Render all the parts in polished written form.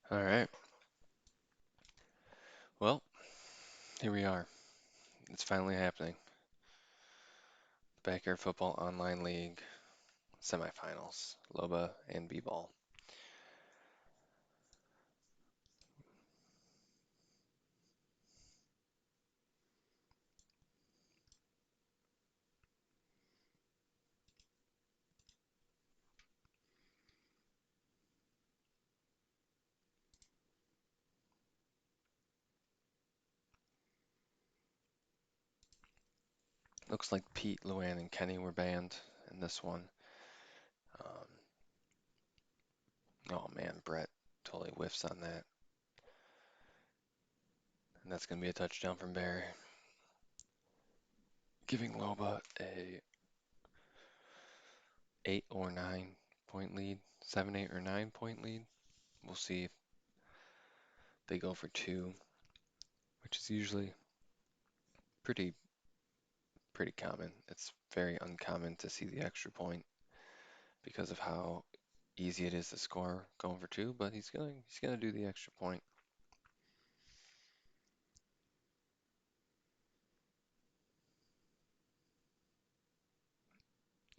All right. Well, here we are. It's finally happening. Backyard Football Online League semifinals. Loba and B-Ball. Looks like Pete, Luann, and Kenny were banned in this one. Um, oh man, Brett totally whiffs on that. And that's going to be a touchdown from Bear, giving Loba a 8 or 9 point lead. 7, 8, or 9 point lead. We'll see if they go for two, which is usually pretty pretty common. It's very uncommon to see the extra point because of how easy it is to score going for two, but he's gonna do the extra point.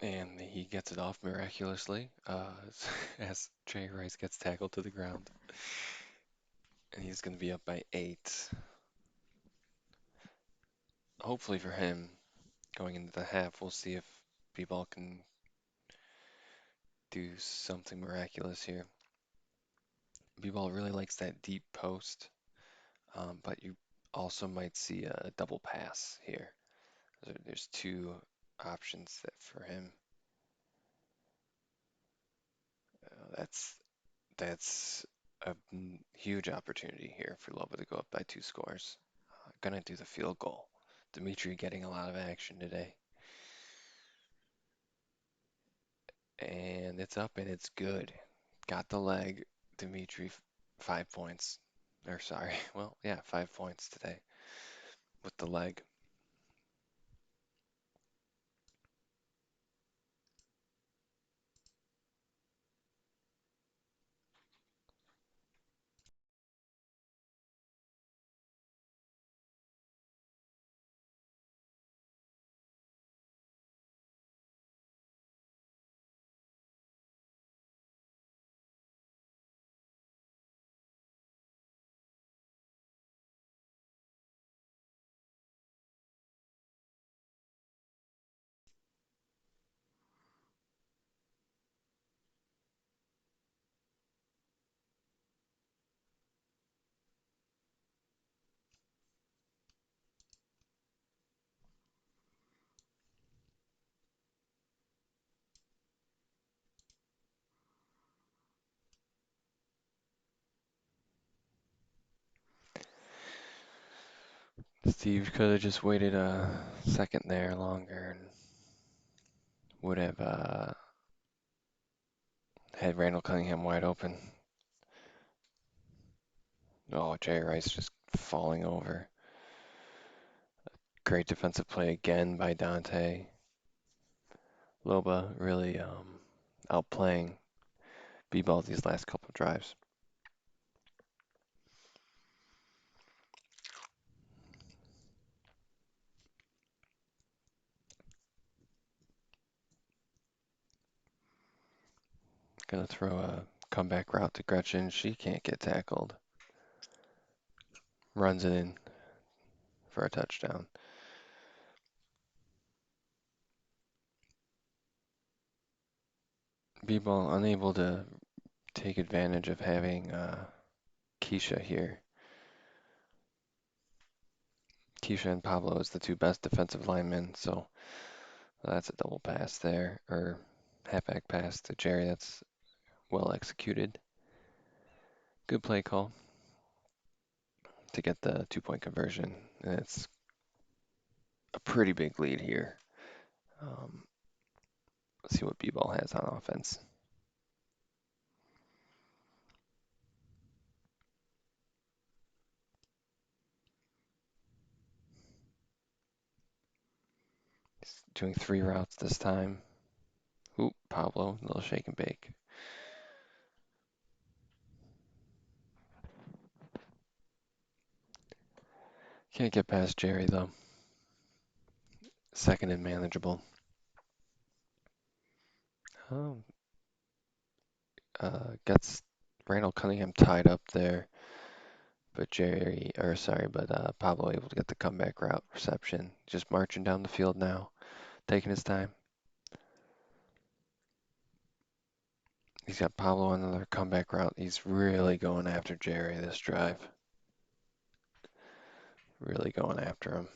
And he gets it off miraculously as Jay Rice gets tackled to the ground. And he's gonna be up by 8. Hopefully for him, going into the half, we'll see if B-Ball can do something miraculous here. B-Ball really likes that deep post, but you also might see a double pass here. There's two options for him. That's a huge opportunity here for Loba to go up by 2 scores. Gonna do the field goal. Dimitri getting a lot of action today. And it's up and it's good. Got the leg. Dimitri, 5 points. Or sorry, well, yeah, 5 points today with the leg. Steve could have just waited a second there longer and would have had Randall Cunningham wide open. Oh, Jay Rice just falling over. Great defensive play again by Dante. Loba really outplaying B-Ball these last couple of drives. Gonna throw a comeback route to Gretchen. She can't get tackled. Runs it in for a touchdown. B-Ball unable to take advantage of having Keisha here. Keisha and Pablo is the two best defensive linemen, so that's a double pass there, or halfback pass to Jerry. That's well executed. Good play call to get the 2 point conversion. And it's a pretty big lead here. Um, let's see what B-Ball has on offense. He's doing 3 routes this time. Oop, Pablo, a little shake and bake. Can't get past Jerry though. Second and manageable. Um, gets Randall Cunningham tied up there, but Pablo able to get the comeback route reception. Just marching down the field now, taking his time. He's got Pablo on another comeback route. He's really going after Jerry this drive. Really going after him.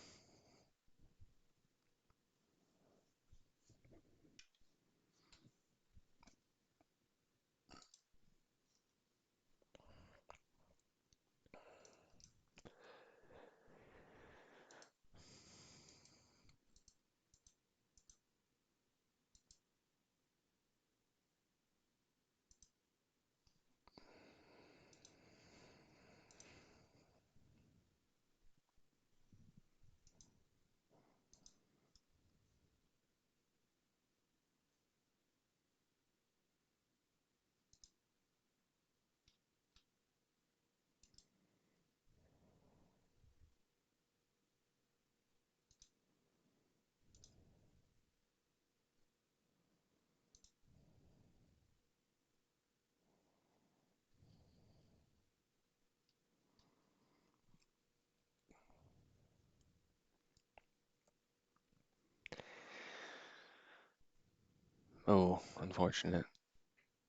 Oh, unfortunate.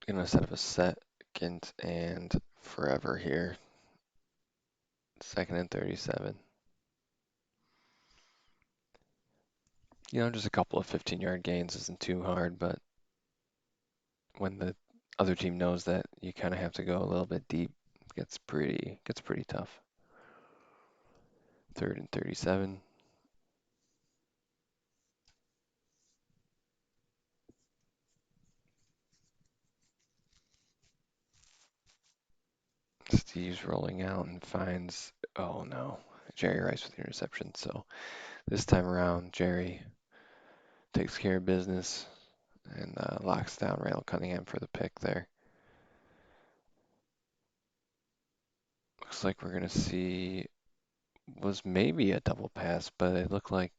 Gonna set up a second and forever here. Second and 37. Just a couple of 15-yard gains isn't too hard, but when the other team knows that you kind of have to go a little bit deep, it gets pretty tough. Third and 37. Steve's rolling out and finds, oh no, Jerry Rice with the interception. So this time around, Jerry takes care of business and locks down Randall Cunningham for the pick there. Looks like we're going to see, was maybe a double pass, but it looked like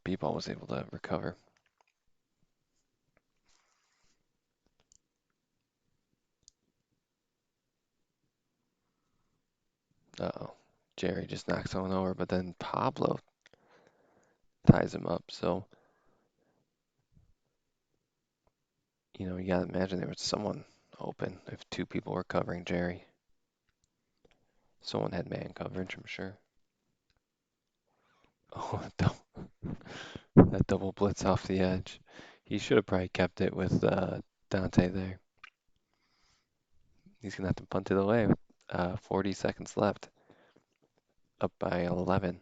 B-Ball was able to recover. Uh-oh. Jerry just knocks someone over, but then Pablo ties him up. So, you gotta imagine there was someone open if two people were covering Jerry. Someone had man coverage, I'm sure. Oh, that double blitz off the edge. He should have probably kept it with Dante there. He's gonna have to punt it away with 40 seconds left. Up by 11.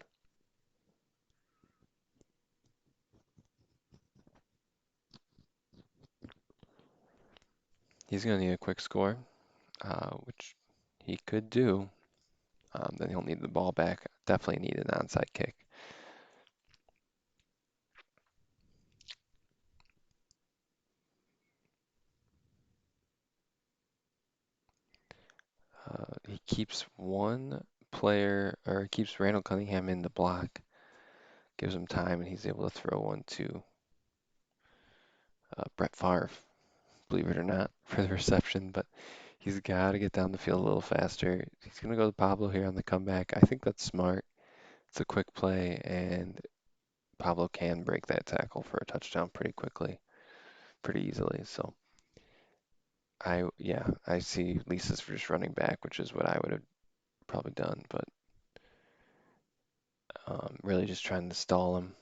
He's gonna need a quick score, which he could do. Then he'll need the ball back. Definitely need an onside kick. He keeps one player, or he keeps Randall Cunningham in the block, gives him time, and he's able to throw one to Brett Favre, believe it or not, for the reception. But he's got to get down the field a little faster. He's going to go to Pablo here on the comeback. I think that's smart. It's a quick play, and Pablo can break that tackle for a touchdown pretty quickly, pretty easily. So I see Lisa's just running back, which is what I would have probably done, but really just trying to stall him,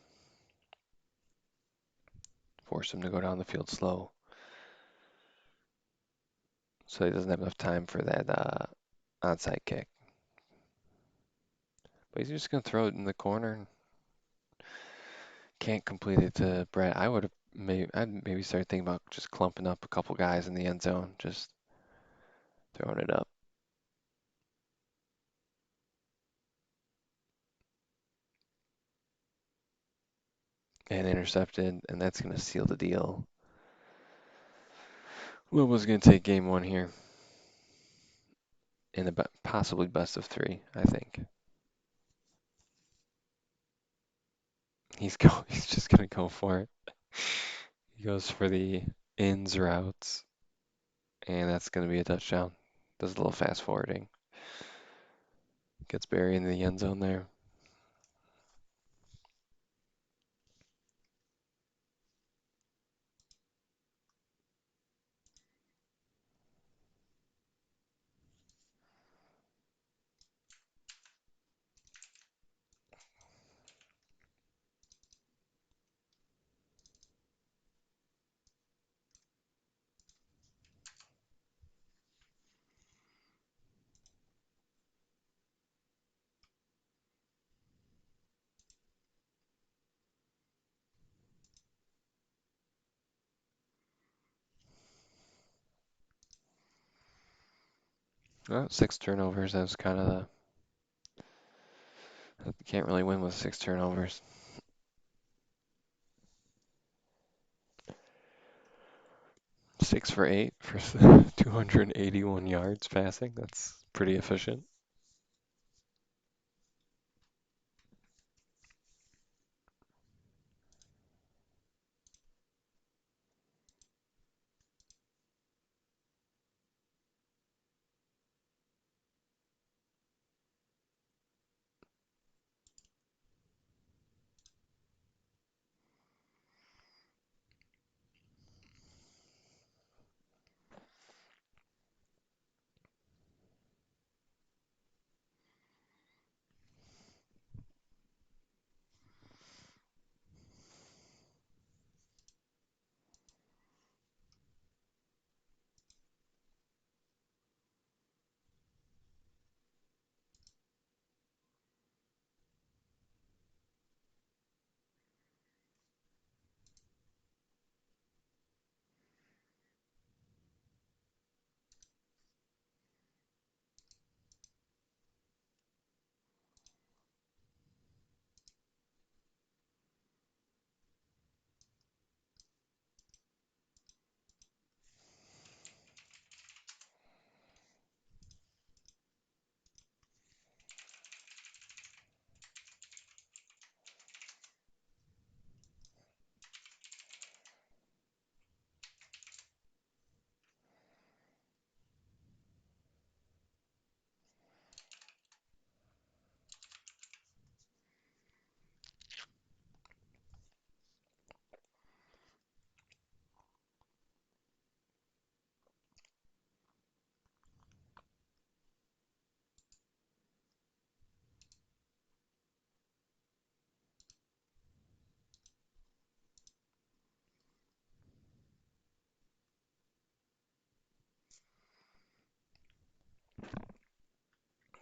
force him to go down the field slow, so he doesn't have enough time for that onside kick. But he's just gonna throw it in the corner. Can't complete it to Brett. I'd maybe start thinking about just clumping up a couple guys in the end zone, just throwing it up. And intercepted, and that's gonna seal the deal. Louisville's gonna take game one here in the possibly best of three, I think. He's just gonna go for it. He goes for the ins routes, and that's gonna be a touchdown. Does a little fast forwarding. Gets buried in the end zone there. Well, 6 turnovers. That was kind of the. You can't really win with 6 turnovers. 6 for 8 for 281 yards passing. That's pretty efficient.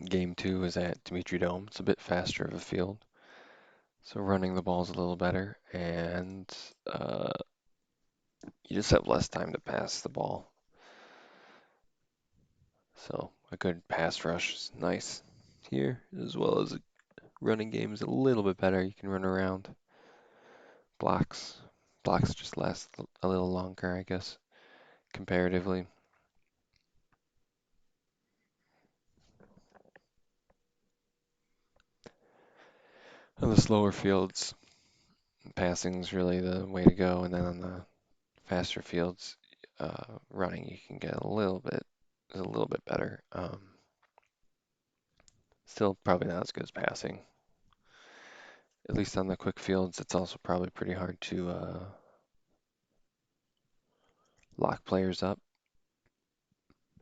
Game two is at Dimitri Dome. It's a bit faster of a field, so running the ball's a little better, and uh, you just have less time to pass the ball. So a good pass rush is nice here, as well as running game is a little bit better. You can run around. Blocks, blocks just last a little longer, I guess, comparatively. On the slower fields, passing's really the way to go, and then on the faster fields, running you can get a little bit better. Still probably not as good as passing. At least on the quick fields, it's also probably pretty hard to lock players up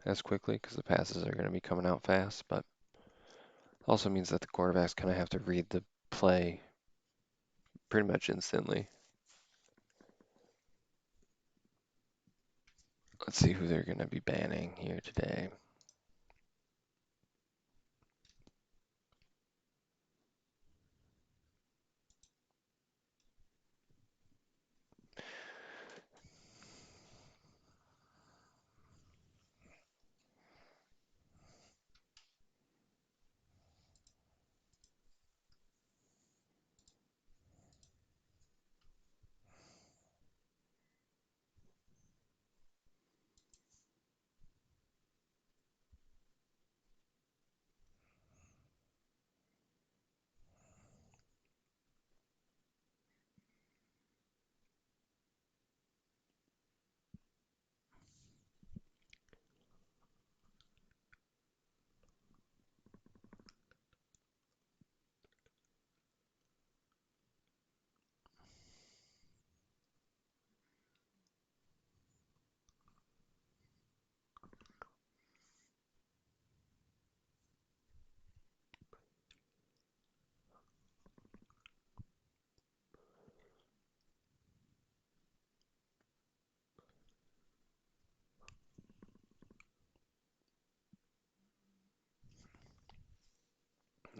as quickly because the passes are going to be coming out fast, but also means that the quarterbacks kind of have to read the play pretty much instantly. Let's see who they're going to be banning here today.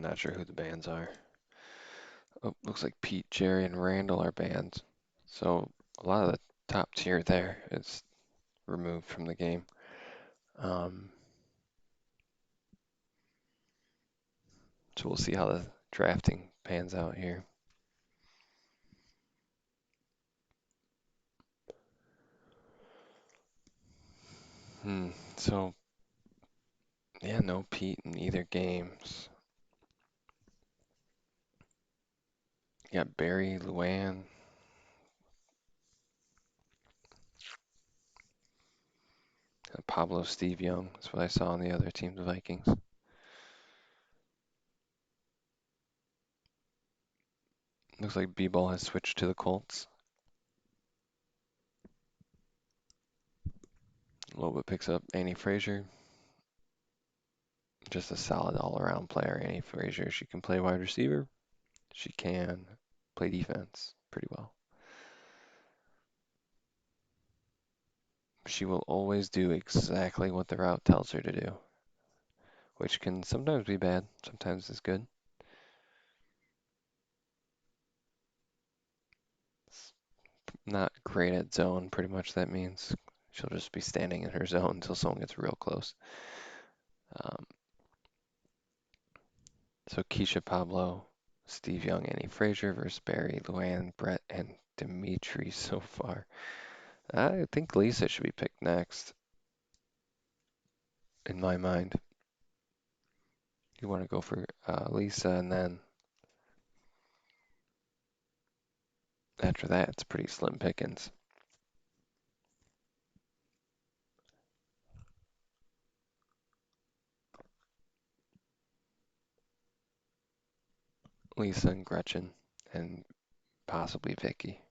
not sure who the bands are. Oh, looks like Pete, Jerry, and Randall are banned. So a lot of the top tier there is removed from the game. Um, so we'll see how the drafting pans out here. Hmm. So yeah, no Pete in either games. You got Barry, Luann, Pablo, Steve Young. That's what I saw on the other team, the Vikings. Looks like B-Ball has switched to the Colts. Loba picks up Annie Frazier. Just a solid all-around player, Annie Frazier. She can play wide receiver. She can play defense pretty well. She will always do exactly what the route tells her to do, which can sometimes be bad, sometimes is good. It's not great at zone, pretty much that means she'll just be standing in her zone until someone gets real close. Um, so Keisha Pablo, Steve Young, Annie Frazier versus Barry, Luann, Brett, and Dimitri so far. I think Lisa should be picked next, in my mind. You want to go for Lisa, and then after that, it's pretty slim pickings. Lisa and Gretchen, and possibly Vicky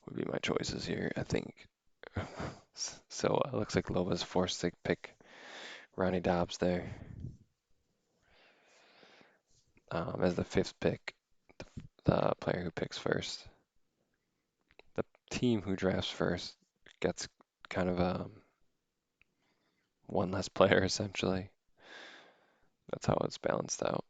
would be my choices here, I think. So it looks like Lova's forced to pick Ronnie Dobbs there as the fifth pick, the player who picks first. The team who drafts first gets kind of one less player essentially. That's how it's balanced out.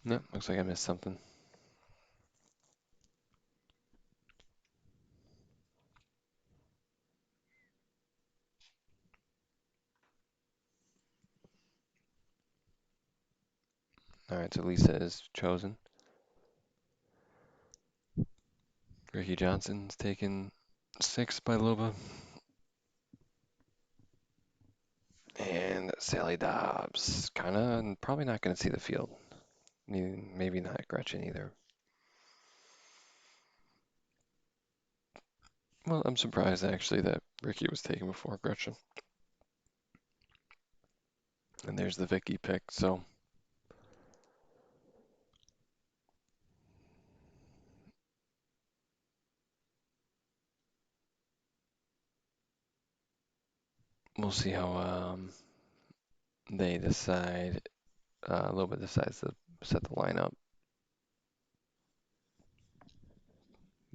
No, looks like I missed something. All right, so Lisa is chosen. Ricky Johnson's taken 6 by Loba. And Sally Dobbs, kind of probably not going to see the field. Maybe not Gretchen either. Well, I'm surprised actually that Ricky was taken before Gretchen. And there's the Vicky pick, so we'll see how they decide. Loba decides to set the lineup.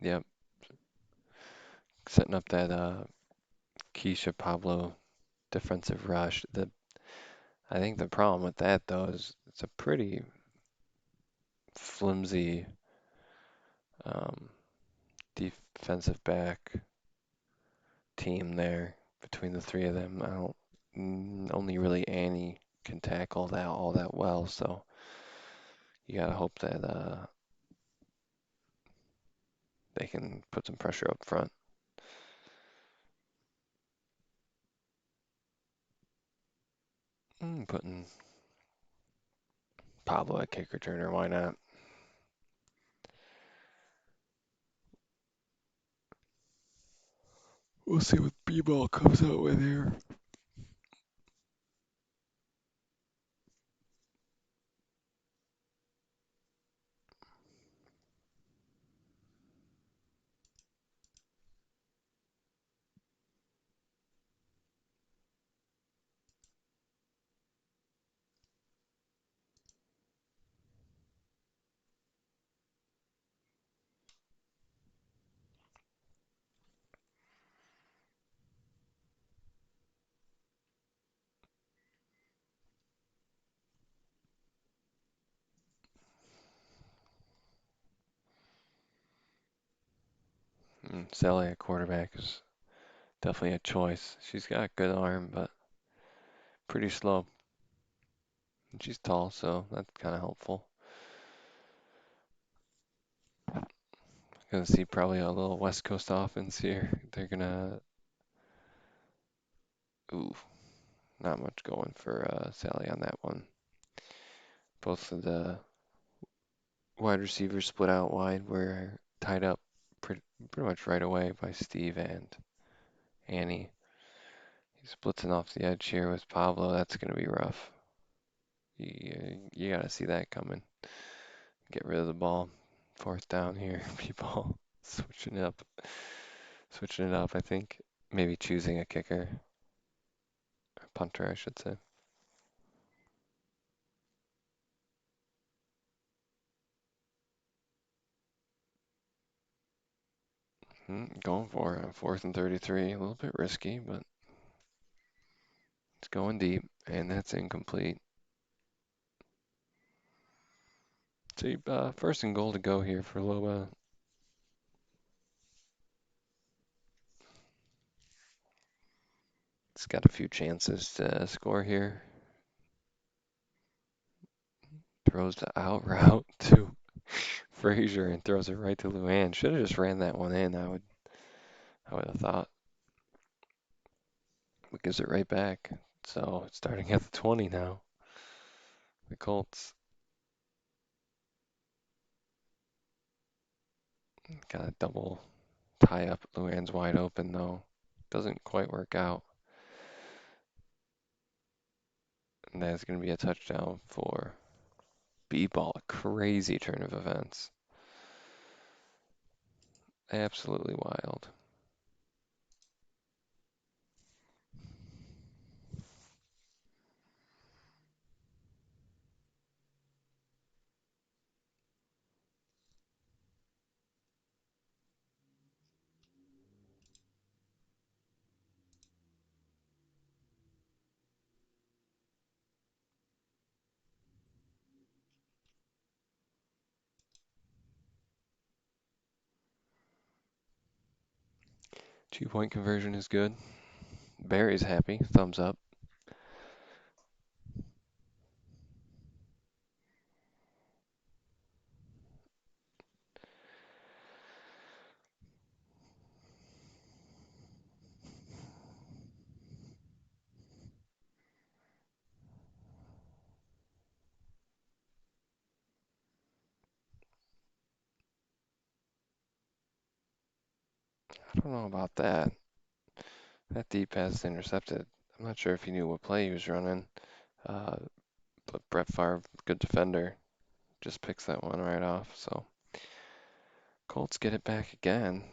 Yep, setting up that Keisha Pablo defensive rush. I think the problem with that though is it's a pretty flimsy um, defensive back team there between the three of them. I don't only really Annie can tackle that all that well, so you gotta hope that they can put some pressure up front. Putting Pablo at kick returner, why not? We'll see what B-ball comes out with here. Sally at quarterback is definitely a choice. She's got a good arm, but pretty slow. And she's tall, so that's kind of helpful. Gonna see probably a little West Coast offense here. They're gonna, ooh, not much going for Sally on that one. Both of the wide receivers split out wide. Were tied up pretty much right away by Steve and Annie. He's blitzing off the edge here with Pablo. That's gonna be rough. You gotta see that coming. Get rid of the ball. Fourth down here, people. Switching it up. Switching it up, I think. Maybe choosing a kicker. A punter, I should say. Going for it. Fourth and 33. A little bit risky, but it's going deep, and that's incomplete. So first and goal to go here for Loba. It's got a few chances to score here. Throws the out route to Frazier and throws it right to Luann. Should have just ran that one in, I would have thought. But gives it right back. So starting at the 20 now. The Colts got a double tie up. Luann's wide open though. Doesn't quite work out. And that's going to be a touchdown for B-ball. A crazy turn of events. Absolutely wild. 2-point conversion is good. Barry's happy. Thumbs up. I don't know about that. That deep pass intercepted. I'm not sure if he knew what play he was running. Uh, but Brett Favre, good defender, just picks that one right off. So Colts get it back again.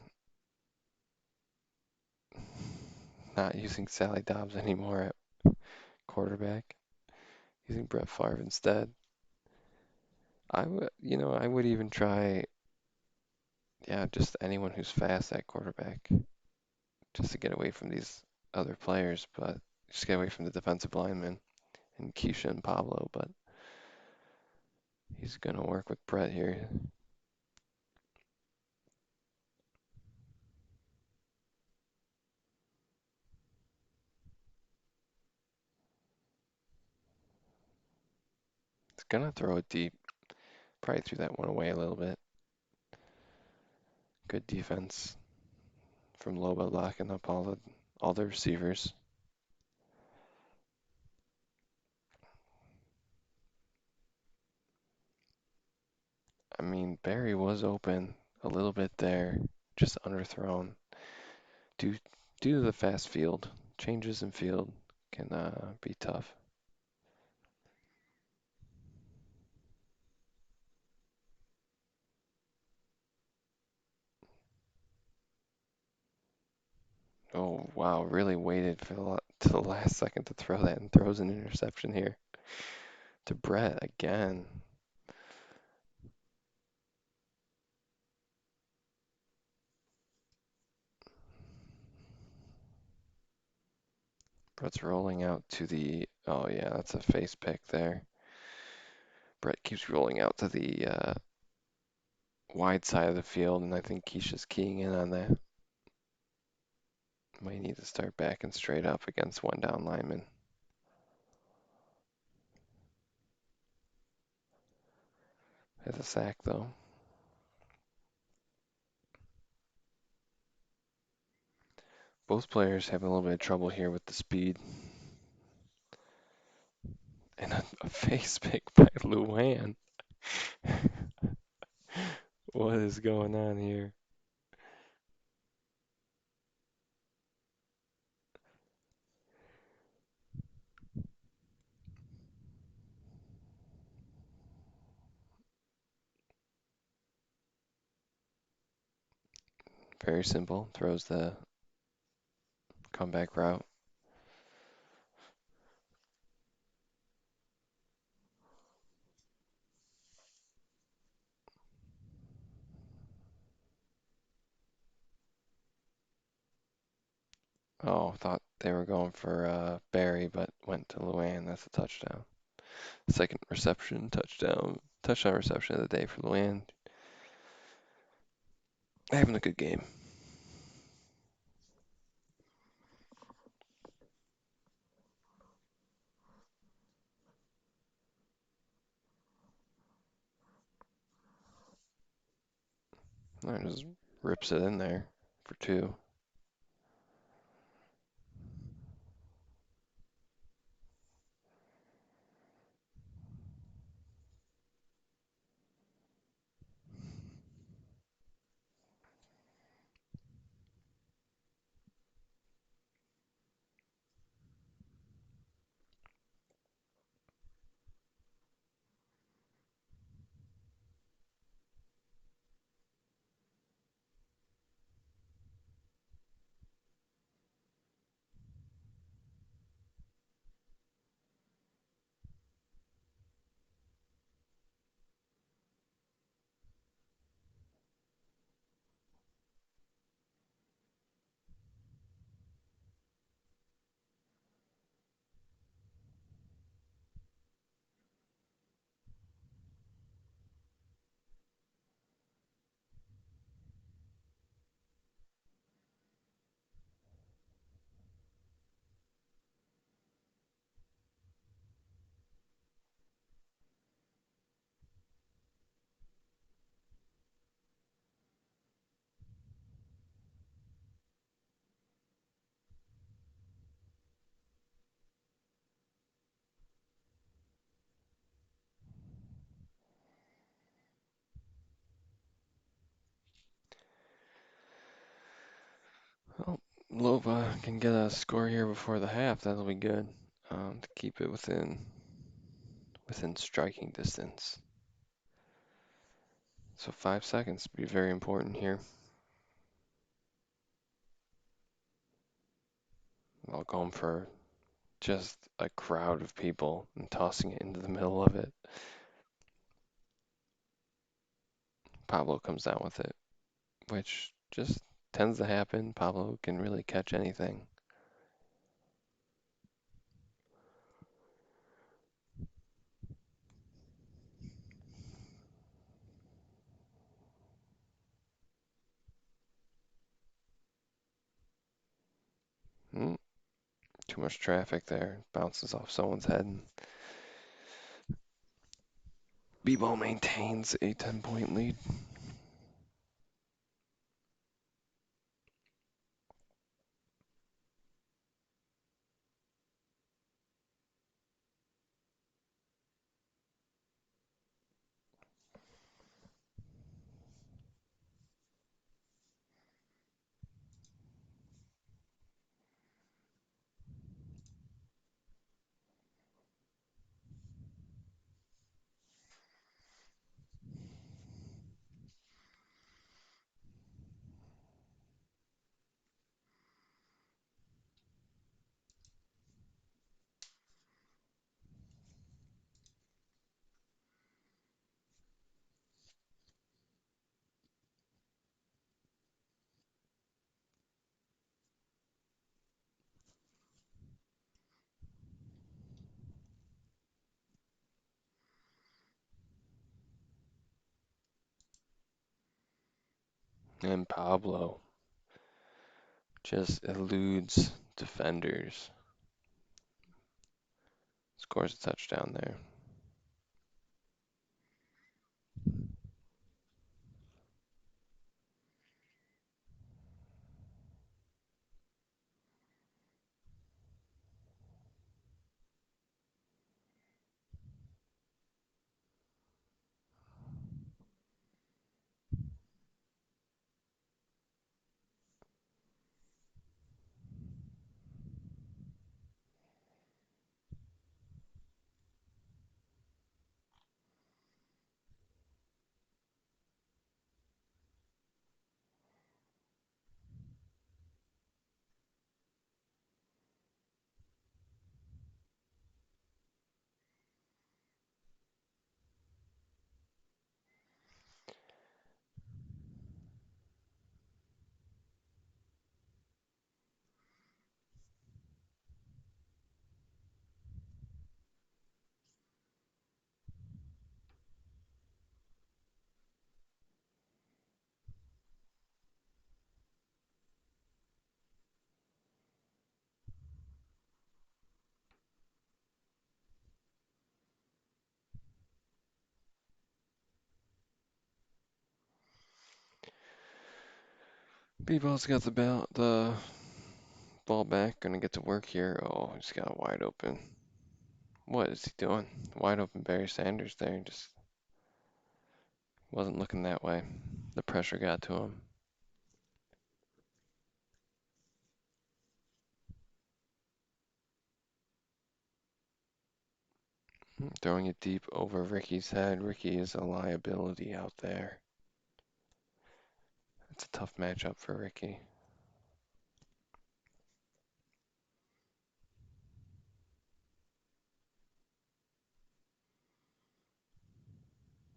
Not using Sally Dobbs anymore at quarterback. Using Brett Favre instead. I would even try, yeah, just anyone who's fast at quarterback, just to get away from these other players, but just get away from the defensive linemen and Keisha and Pablo. But he's gonna work with Brett here. He's gonna throw it deep. Probably threw that one away a little bit. Good defense from Loba locking up all the receivers. I mean, Barry was open a little bit there, just underthrown due due to the fast field. Changes in field can be tough. Oh wow, really waited for to the last second to throw that and throws an interception here to Brett again. Brett's rolling out to the. Oh yeah, that's a face pick there. Brett keeps rolling out to the wide side of the field, and I think Keisha's keying in on that. Might need to start backing straight up against one down lineman. Has a sack though. Both players having a little bit of trouble here with the speed. And a face pick by Luan. What is going on here? Very simple. Throws the comeback route. Oh, thought they were going for Barry, but went to Luan. That's a touchdown. Second reception, touchdown. Touchdown reception of the day for Luan. Having a good game. Just rips it in there for two. Well, Lova can get a score here before the half. That'll be good to keep it within striking distance. So 5 seconds be very important here. I'll go for just a crowd of people and tossing it into the middle of it. Pablo comes down with it, which just tends to happen. Pablo can really catch anything. Mm, too much traffic there. Bounces off someone's head. And B-ball maintains a 10-point lead. And Pablo just eludes defenders. Scores a touchdown there. B-ball's got the ball back, gonna get to work here. Oh, he's got a wide open. What is he doing? Wide open Barry Sanders there. Just wasn't looking that way. The pressure got to him. Throwing it deep over Ricky's head. Ricky is a liability out there. It's a tough matchup for Ricky.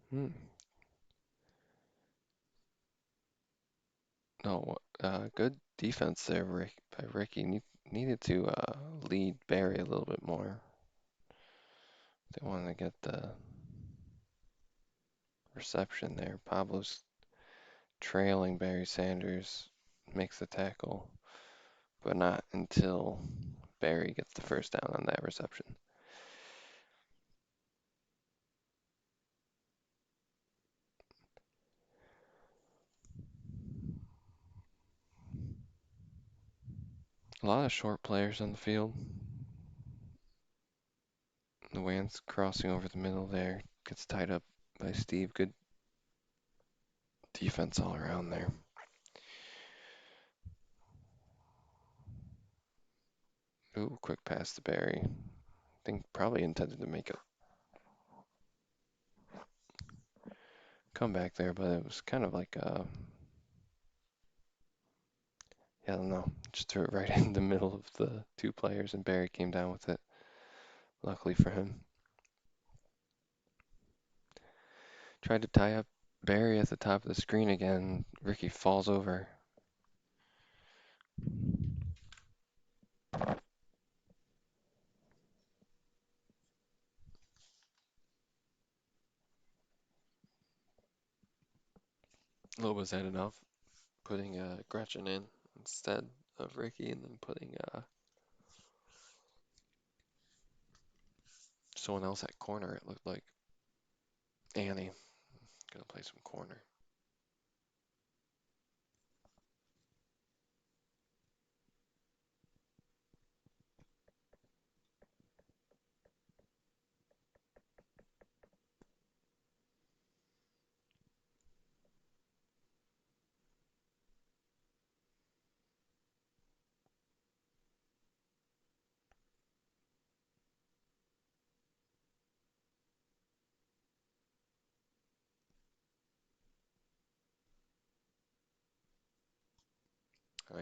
Hmm. No, good defense there, by Ricky. Needed to lead Barry a little bit more. They wanted to get the reception there. Pablo's trailing Barry Sanders, makes the tackle, but not until Barry gets the first down on that reception. A lot of short players on the field. The Wans crossing over the middle there. Gets tied up by Steve. Good defense all around there. Ooh, quick pass to Barry. Think probably intended to make a comeback there, but it was kind of like yeah, I don't know. Just threw it right in the middle of the two players, and Barry came down with it. Luckily for him. Tried to tie up Barry at the top of the screen again. Ricky falls over. Loba's had enough, putting Gretchen in instead of Ricky, and then putting someone else at corner. It looked like Annie gonna play some corner.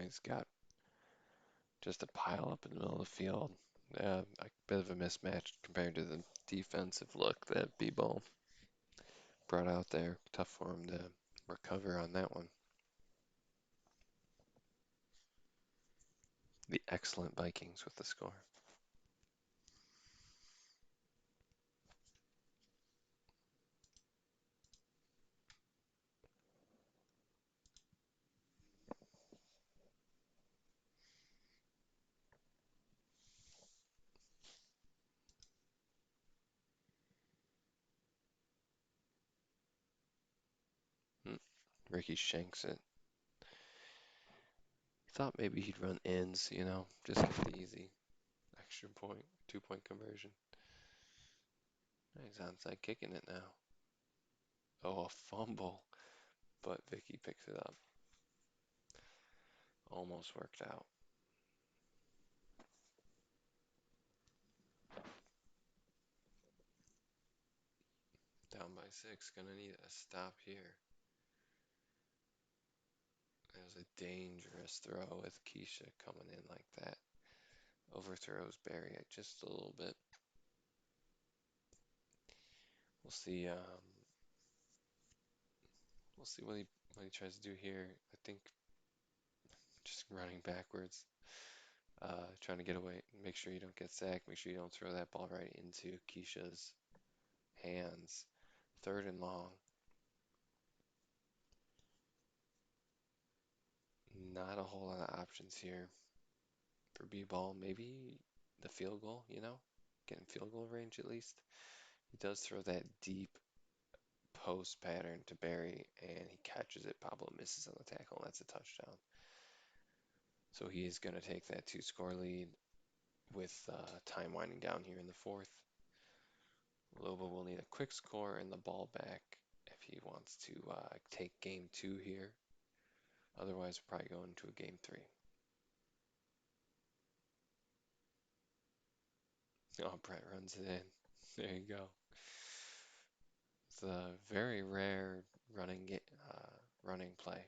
He's got just a pile up in the middle of the field. A bit of a mismatch compared to the defensive look that B-Ball brought out there. Tough for him to recover on that one. The excellent Vikings with the score. Ricky shanks it. Thought maybe he'd run ins, just get the easy extra point, 2-point conversion. He's onside kicking it now. Oh, a fumble, but Vicky picks it up. Almost worked out. Down by 6, gonna need a stop here. It was a dangerous throw with Keisha coming in like that. Overthrows Barry just a little bit. We'll see. We'll see what he tries to do here. I think just running backwards, trying to get away. Make sure you don't get sacked. Make sure you don't throw that ball right into Keisha's hands. 3rd and long. Not a whole lot of options here for B-ball. Maybe the field goal, getting field goal range at least. He does throw that deep post pattern to Barry, and he catches it. Pablo misses on the tackle, and that's a touchdown. So he is going to take that 2-score lead with time winding down here in the 4th. Lobo will need a quick score and the ball back if he wants to take game 2 here. Otherwise, we're probably going to a game 3. Oh, Brett runs it in. There you go. It's a very rare running play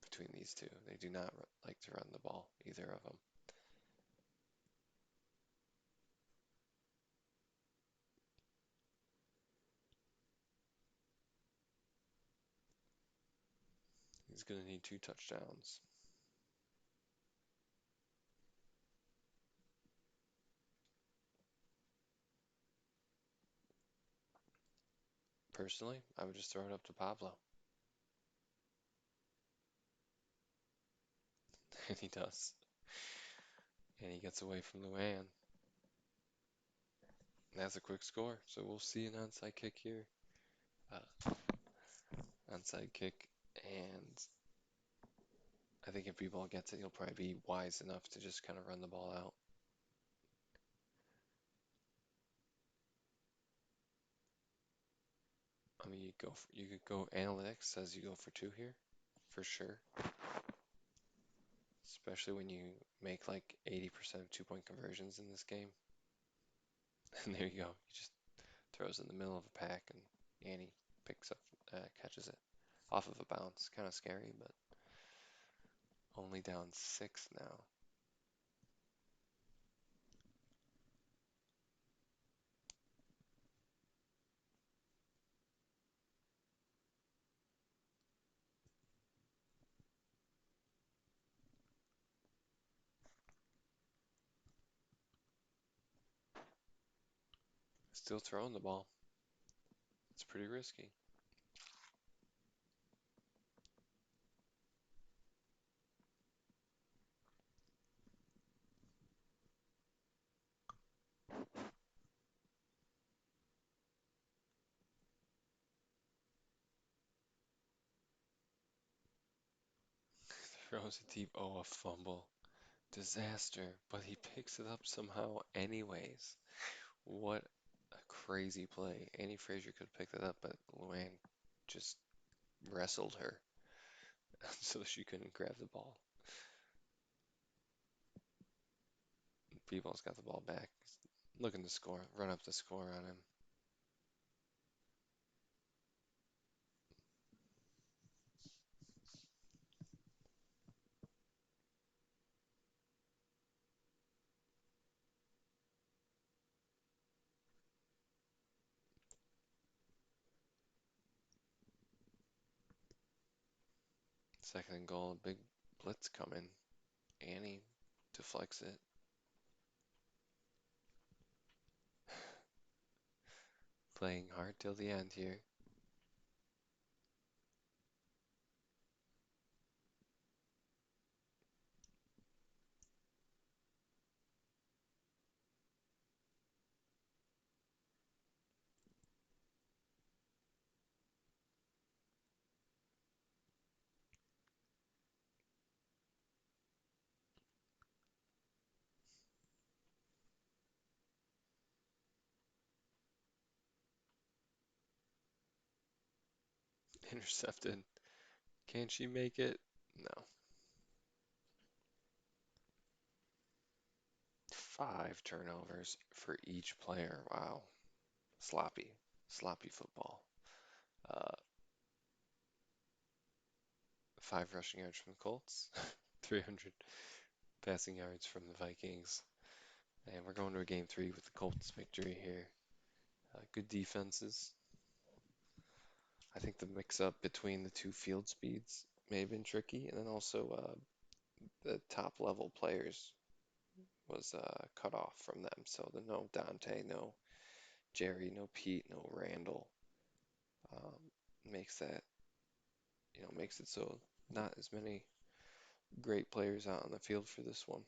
between these two. They do not like to run the ball, either of them. He's going to need 2 touchdowns. Personally, I would just throw it up to Pablo. And he does. And he gets away from the man. That's a quick score. So we'll see an onside kick here. Onside kick. And I think if B-ball gets it, he'll probably be wise enough to just kind of run the ball out. I mean, you could go analytics says you go for 2 here, for sure. Especially when you make like 80% of 2-point conversions in this game. And there you go. He just throws in the middle of a pack, and Annie picks up, catches it off of a bounce. Kind of scary, but only down 6 now. Still throwing the ball. It's pretty risky. Throws it deep. Oh, a fumble. Disaster. But he picks it up somehow anyways. What a crazy play. Annie Frazier could have picked it up, but Luann just wrestled her so she couldn't grab the ball. B-ball's got the ball back. Looking to score, run up the score on him. Second and goal, big blitz coming. Annie deflects it. Playing hard till the end here. Intercepted. Can she make it? No. 5 turnovers for each player. Wow. Sloppy. Sloppy football. Uh, 5 rushing yards from the Colts. 300 passing yards from the Vikings. And we're going to a game 3 with the Colts victory here. Good defenses. I think the mix-up between the two field speeds may have been tricky, and then also the top level players was cut off from them. So the no Dante, no Jerry, no Pete, no Randall um, makes that, makes it so not as many great players out on the field for this one.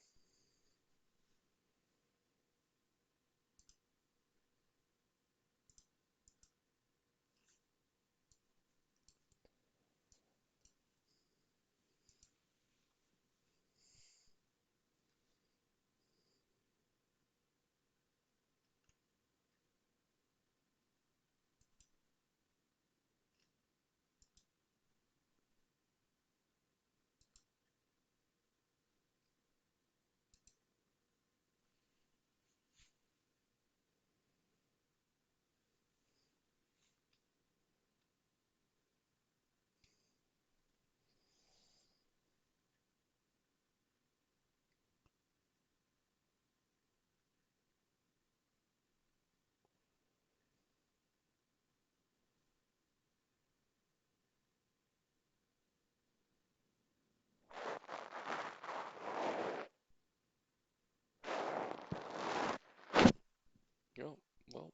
Oh, well,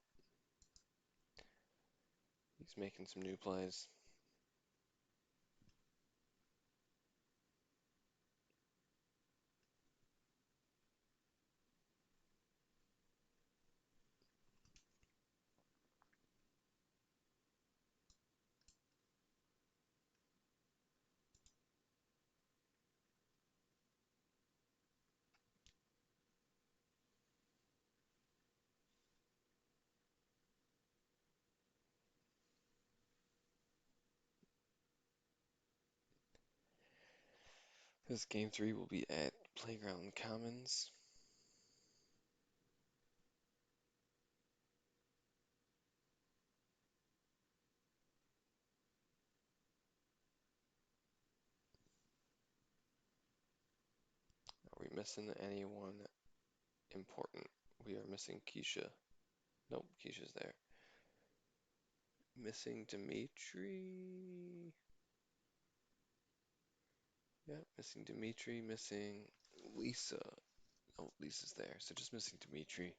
he's making some new plays. This game 3 will be at Playground Commons. Are we missing anyone important? We are missing Keisha. Nope, Keisha's there. Missing Dimitri. Yeah, missing Dimitri, missing Lisa. Oh, Lisa's there. So just missing Dimitri.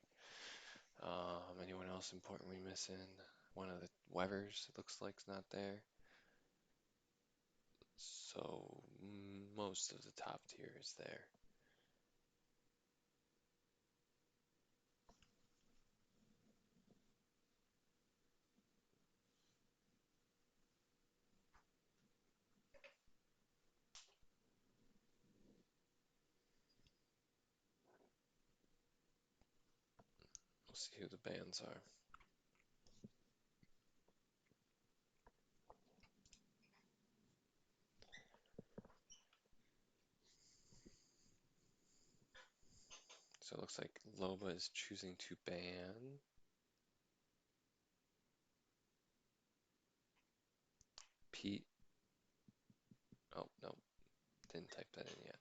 Anyone else important we missing? One of the Wevers, it looks like, is not there. So most of the top tier is there. We'll see who the bands are. So it looks like Loba is choosing to ban Pete. Oh, no, didn't type that in yet.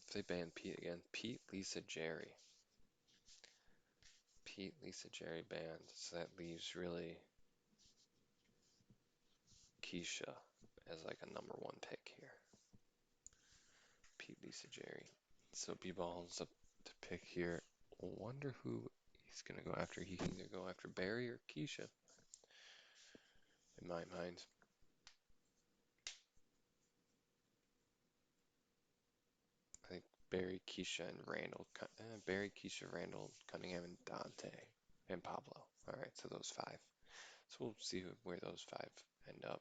If they ban Pete again, Pete, Lisa, Jerry. Pete, Lisa, Jerry banned. So that leaves really Keisha as like a number 1 pick here. Pete, Lisa, Jerry. So B-Ball's up to pick here. Wonder who he's gonna go after. He can either go after Barry or Keisha, in my mind. I think Barry, Keisha, and Randall. Barry, Keisha, Randall, Cunningham, and Dante, and Pablo. All right, so those 5. So we'll see where those 5 end up.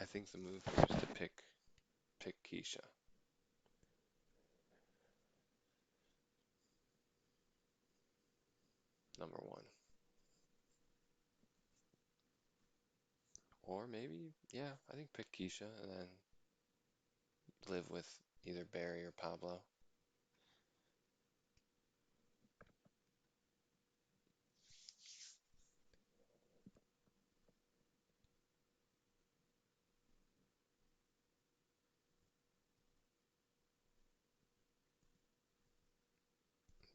I think the move here is to pick pick Keisha. Number one. Or maybe, yeah, I think pick Keisha and then live with either Barry or Pablo.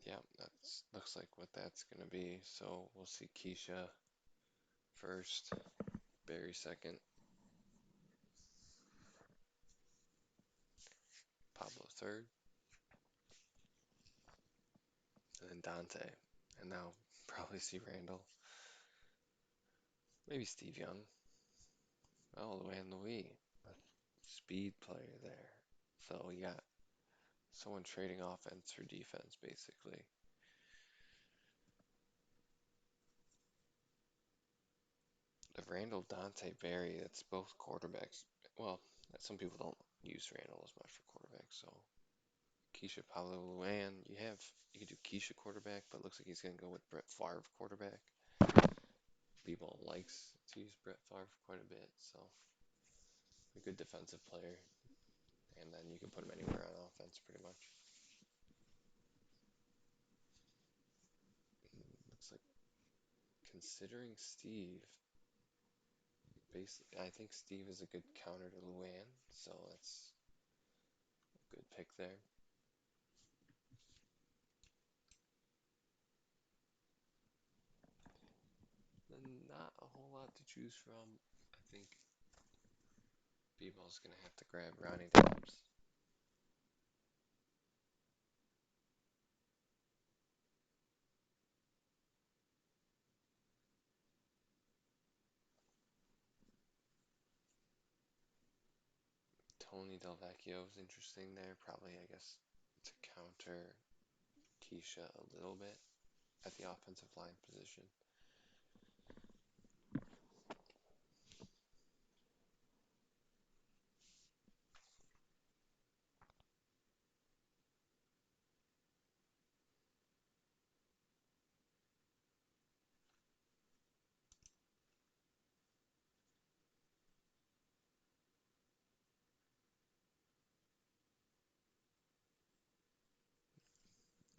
Yeah, that's looks like what that's gonna be. So we'll see Keisha first, Barry second, Pablo third, and then Dante. And now probably see Randall. Maybe Steve Young. All the way in the Wii. Speed player there. So we got someone trading offense for defense, basically. The Randall Dante Barry, that's both quarterbacks. Well, some people don't use Randall as much for quarterbacks, so Keisha Pablo Luan, you could do Keisha quarterback, but it looks like he's gonna go with Brett Favre quarterback. B-ball likes to use Brett Favre quite a bit, so a good defensive player, and then you can put him anywhere on offense pretty much. Looks like considering Steve, basically, I think Steve is a good counter to Luan, so that's a good pick there. Then not a whole lot to choose from. I think B-ball's gonna have to grab Ronnie Dobbs. Tony Del Vecchio is interesting there, probably I guess to counter Keisha a little bit at the offensive line position.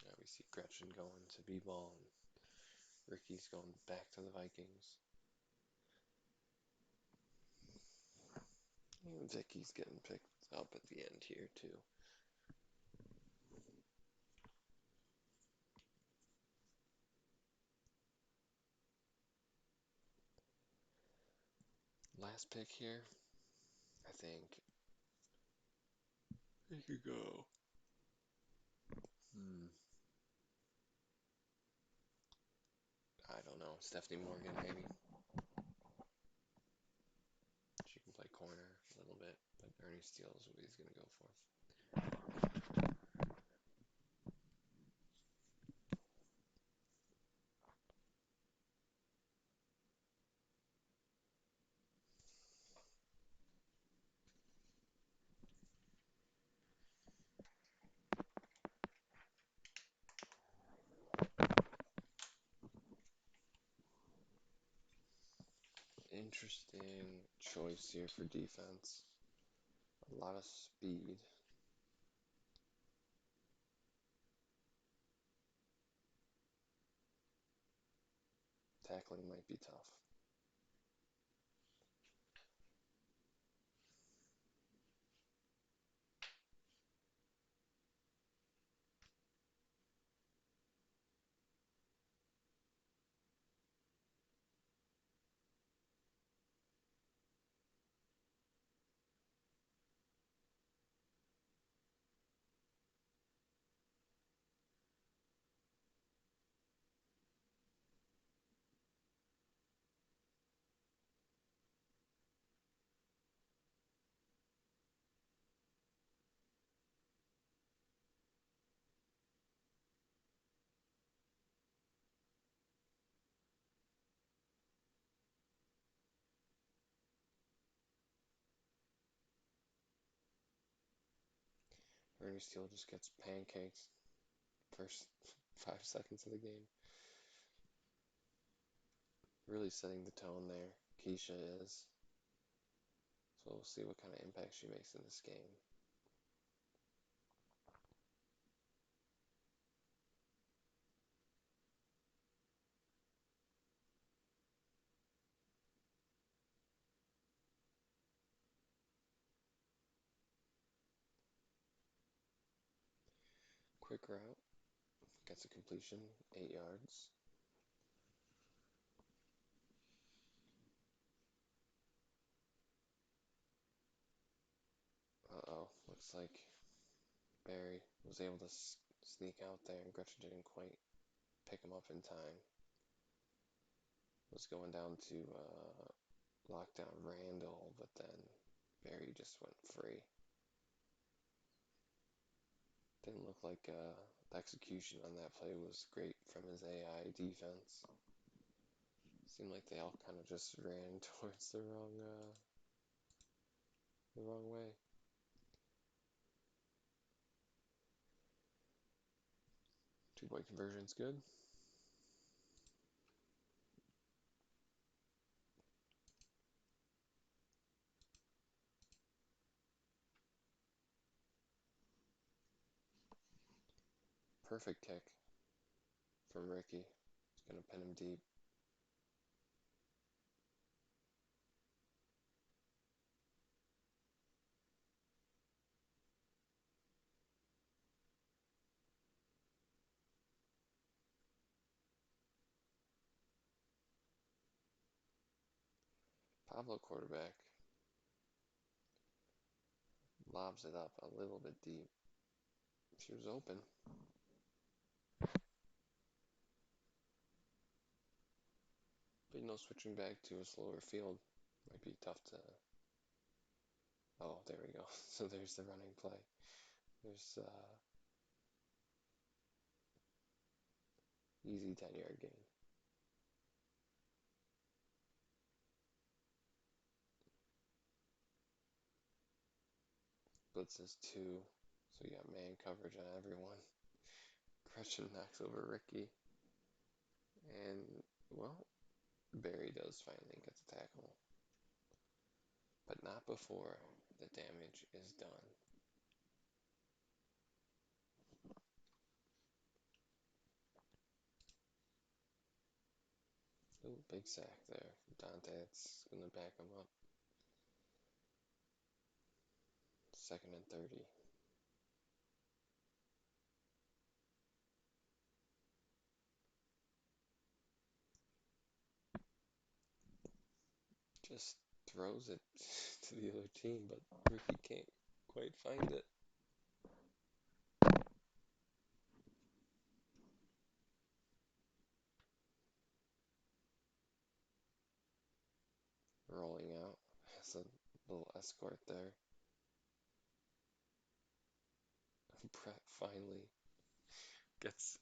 Yeah, we see Gretchen going to B-ball and Ricky's going back to the Vikings. And Vicky's getting picked up at the end here too. Last pick here, I think he could go. Hmm. I don't know. Stephanie Morgan, maybe. She can play corner a little bit, but Ernie Steele is what he's going to go for. Interesting choice here for defense. A lot of speed. Tackling might be tough. Bernie Steele just gets pancaked first 5 seconds of the game. Really setting the tone there. Keisha is. So we'll see what kind of impact she makes in this game. Quick route. Gets a completion. 8 yards. Uh-oh. Looks like Barry was able to sneak out there and Gretchen didn't quite pick him up in time. Was going down to lock down Randall, but then Barry just went free. Didn't look like the execution on that play was great from his AI defense. Seemed like they all kind of just ran towards the wrong way. Two-point conversion's good. Perfect kick from Ricky. He's gonna pin him deep. Pablo quarterback lobs it up a little bit deep. She was open. But switching back to a slower field might be tough to. Oh, there we go. So there's the running play. There's easy 10-yard gain. Blitz is 2, so you got man coverage on everyone. Gretchen knocks over Ricky, and well, Barry does finally get the tackle, but not before the damage is done. Ooh, big sack there. Dante, it's going to back him up. 2nd and 30. Just throws it to the other team, but Ricky can't quite find it. Rolling out. Has a little escort there. Brett finally gets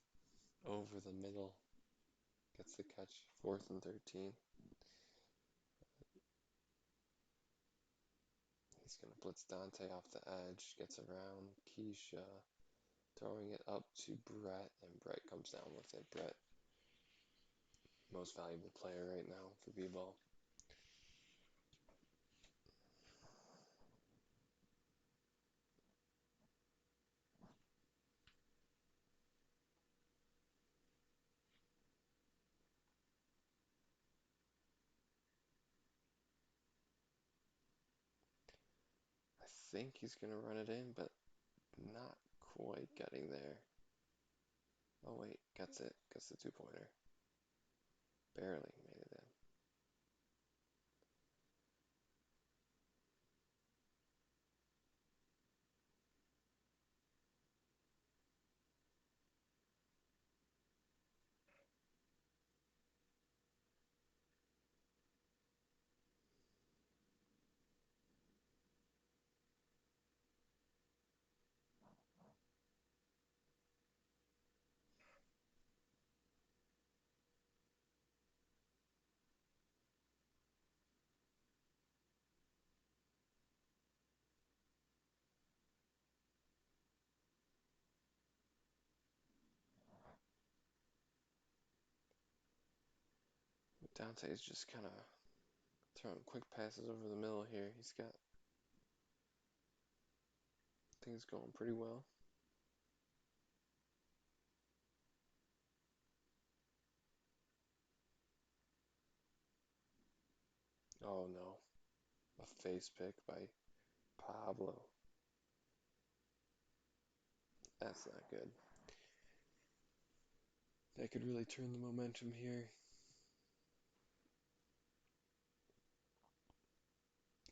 over the middle. Gets the catch. 4th and 13. He's going to blitz Dante off the edge. Gets around Keisha. Throwing it up to Brett, and Brett comes down with it. Brett, most valuable player right now for B-ball. I think he's going to run it in, but not quite getting there. Oh wait, gets it. Gets the two-pointer. Barely made it in. Dante's just kind of throwing quick passes over the middle here. He's got things going pretty well. Oh no, a face pick by Pablo. That's not good. That could really turn the momentum here.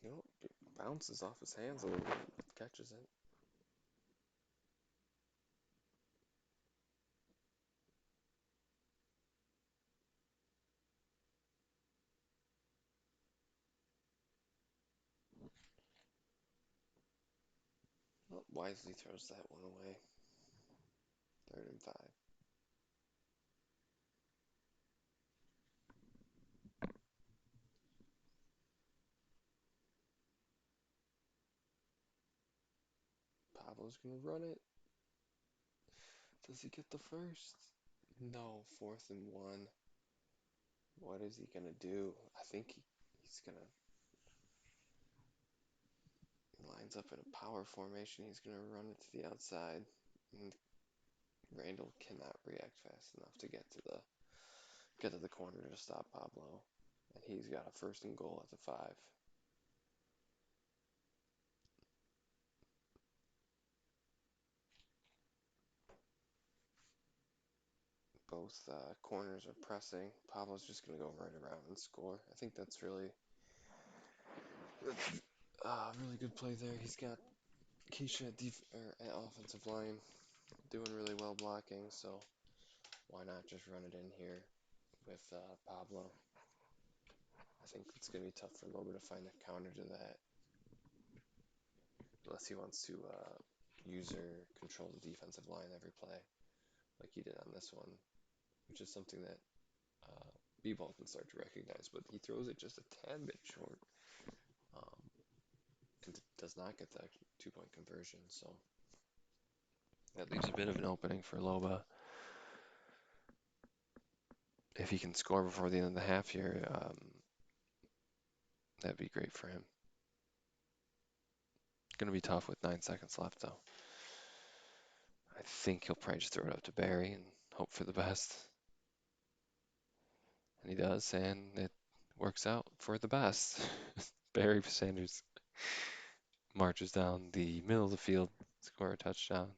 Nope, bounces off his hands a little bit, catches it. Well, wisely throws that one away. 3rd and 5. Pablo's gonna run it. Does he get the first? No, 4th and 1. What is he gonna do? I think he's gonna he lines up in a power formation. He's gonna run it to the outside, and Randall cannot react fast enough to get to the corner to stop Pablo, and he's got a 1st and goal at the 5. Both corners are pressing. Pablo's just gonna go right around and score. I think that's really good play there. He's got Keisha at offensive line doing really well blocking, so why not just run it in here with Pablo? I think it's going to be tough for Loba to find a counter to that, unless he wants to user control the defensive line every play, like he did on this one, which is something that uh, B-ball can start to recognize, but he throws it just a tad bit short, um, and does not get that 2-point conversion, so that leaves a bit of an opening for Loba. If he can score before the end of the half here, that'd be great for him. Going to be tough with 9 seconds left, though. I think he'll probably just throw it up to Barry and hope for the best. And he does, and it works out for the best. Barry Sanders marches down the middle of the field, score a touchdown.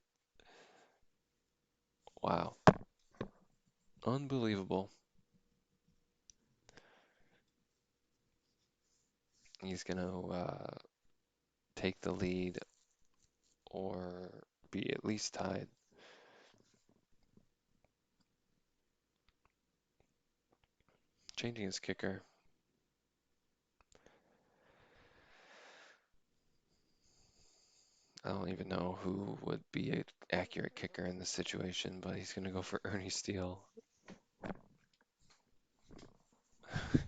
Wow. Unbelievable. He's going to take the lead or be at least tied. Changing his kicker. I don't even know who would be an accurate kicker in this situation, but he's going to go for Ernie Steele.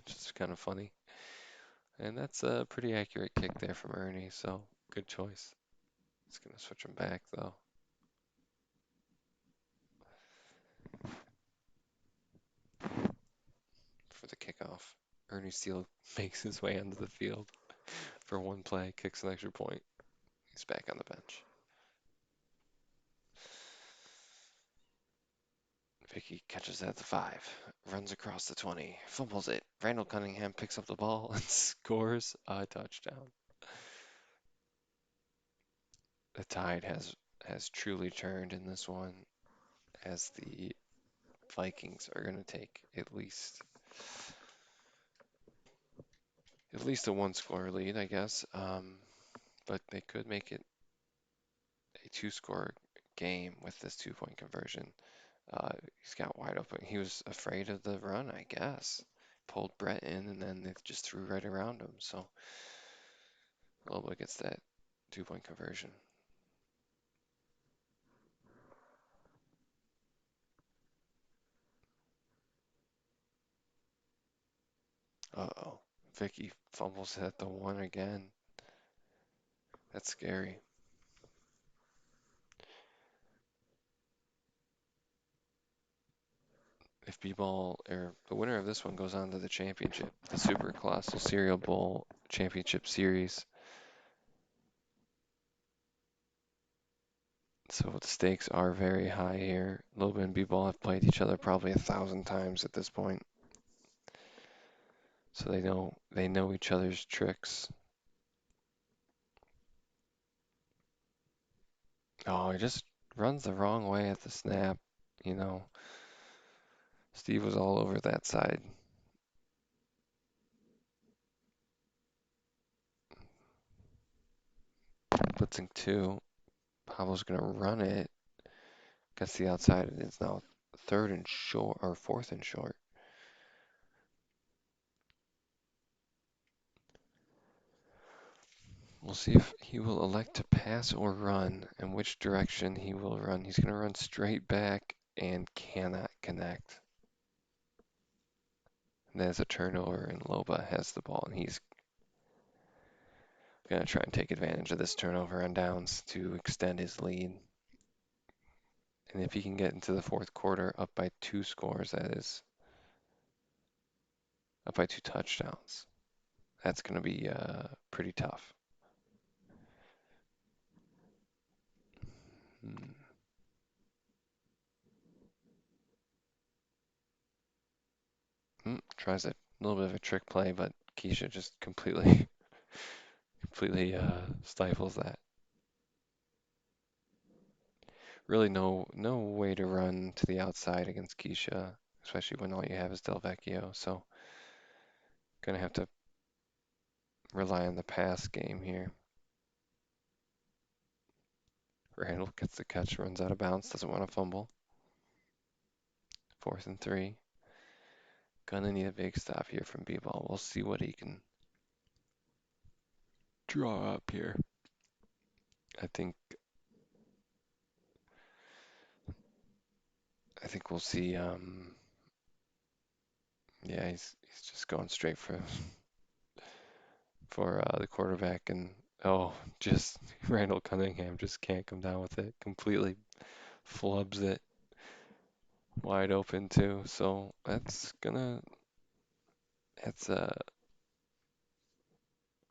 Just kind of funny. And that's a pretty accurate kick there from Ernie, so good choice. He's going to switch him back, though, for the kickoff. Ernie Steele makes his way onto the field for one play, kicks an extra point. He's back on the bench. Vicky catches at the 5, runs across the 20, fumbles it. Randall Cunningham picks up the ball and scores a touchdown. The tide has truly turned in this one, as the Vikings are going to take at least a one-score lead, I guess. But they could make it a two-score game with this 2-point conversion. He's got wide open. He was afraid of the run, I guess. Pulled Brett in, and then they just threw right around him. So Loba gets that 2-point conversion. Uh-oh. Vicky fumbles at the 1 again. That's scary. if B-Ball or the winner of this one goes on to the championship, the Super Colossal Cereal Bowl Championship Series. So the stakes are very high here. Loba and B-Ball have played each other probably 1,000 times at this point, so they know each other's tricks. Oh, he just runs the wrong way at the snap. You know, Steve was all over that side. Blitzing two. Pablo's gonna run it. Gets the outside. It is now third and short or fourth and short. We'll see if he will elect to pass or run and which direction he will run. He's gonna run straight back and cannot connect. And there's a turnover and Loba has the ball and he's gonna try and take advantage of this turnover on downs to extend his lead. And if he can get into the fourth quarter up by 2 scores, that is up by 2 touchdowns. That's going to be pretty tough. Hmm. Tries a little bit of a trick play, but Keisha just completely stifles that. Really no way to run to the outside against Keisha, especially when all you have is Del Vecchio. So gonna have to rely on the pass game here. Randall gets the catch, runs out of bounds, doesn't want to fumble. Fourth and three. Gonna need a big stop here from B-Ball. We'll see what he can draw up here. I think I think we'll see. Yeah, he's just going straight for the quarterback, and oh, just Randall Cunningham just can't come down with it. Completely flubs it wide open too. So that's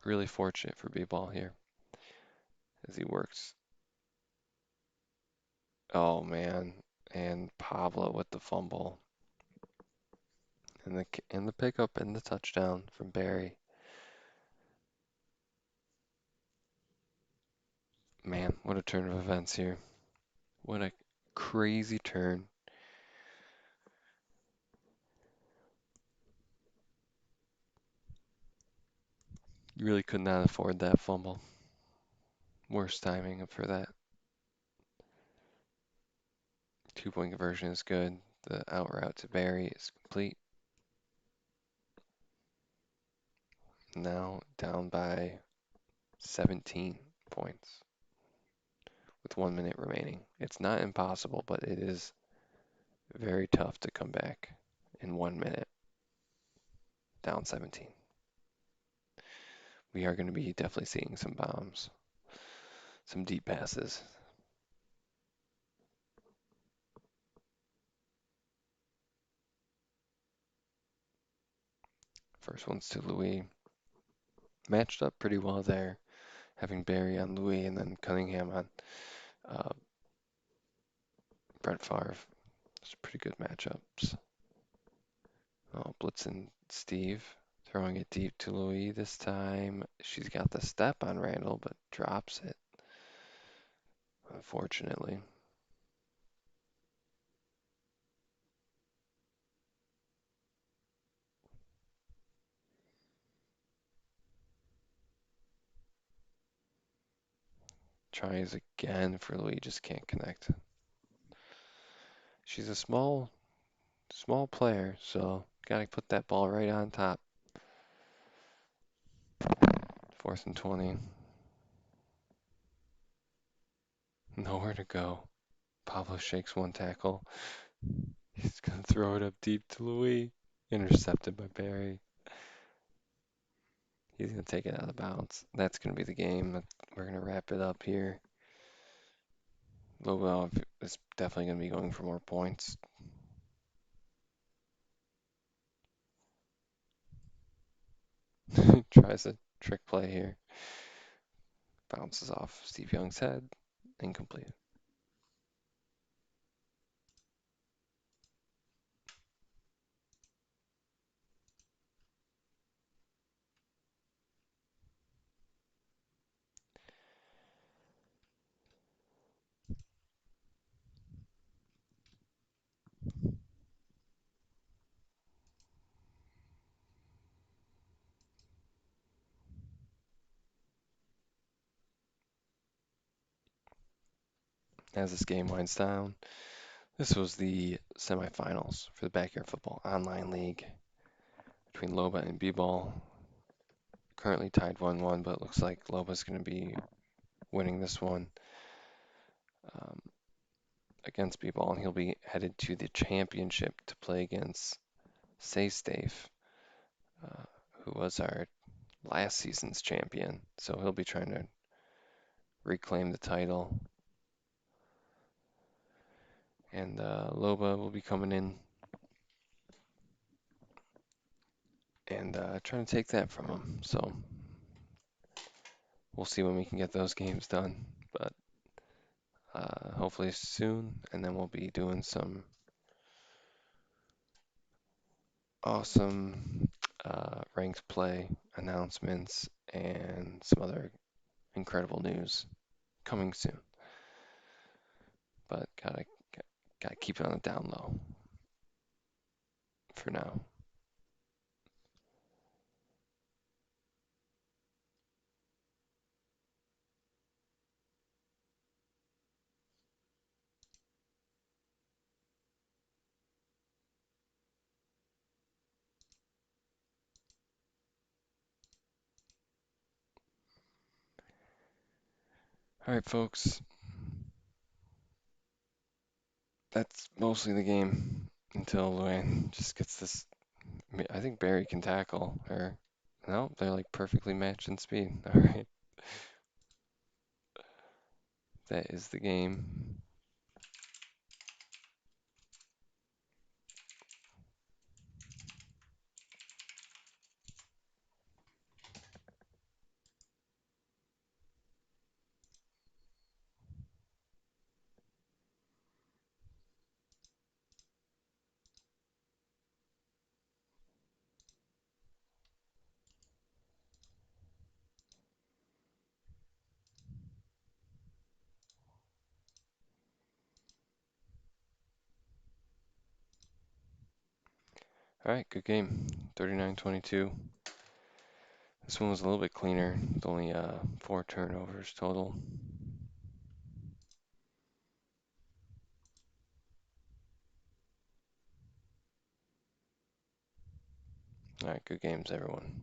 really fortunate for B-Ball here as he works. Oh man, and Pablo with the fumble and the pickup and the touchdown from Barry. Man, what a turn of events here. What a crazy turn. You really could not afford that fumble. Worst timing for that. 2 point conversion is good. The out route to Barry is complete. Now down by 17 points with 1 minute remaining. It's not impossible, but it is very tough to come back in 1 minute down 17. We are going to be definitely seeing some bombs, some deep passes. First one's to Louis. Matched up pretty well there, having Barry on Louis and then Cunningham on uh, Brett Favre. It's pretty good matchups. Oh, blitzing Steve, throwing it deep to Louis this time. She's got the step on Randall, but drops it, unfortunately. Tries again for Louis, just can't connect. She's a small player, so gotta put that ball right on top. Fourth and 20. Nowhere to go. Pablo shakes one tackle. He's gonna throw it up deep to Louis. Intercepted by Barry. He's gonna take it out of bounds. That's gonna be the game. We're gonna wrap it up here. Lobov is definitely gonna be going for more points. Tries a trick play here. Bounces off Steve Young's head. Incomplete. As this game winds down, this was the semifinals for the Backyard Football Online League between Loba and B-Ball. Currently tied 1-1, but it looks like Loba's going to be winning this one um, against B-Ball, and he'll be headed to the championship to play against Say Safe, uh, who was our last season's champion. So he'll be trying to reclaim the title. And Loba will be coming in and trying to take that from him. So we'll see when we can get those games done, but hopefully soon. And then we'll be doing some awesome ranked play announcements and some other incredible news coming soon. But gotta keep it on the down low for now. All right, folks, that's mostly the game until Luann just gets this. I think Barry can tackle her. No, they're like perfectly matched in speed. All right, that is the game. All right, good game. 39-22. This one was a little bit cleaner, with only 4 turnovers total. All right, good games, everyone.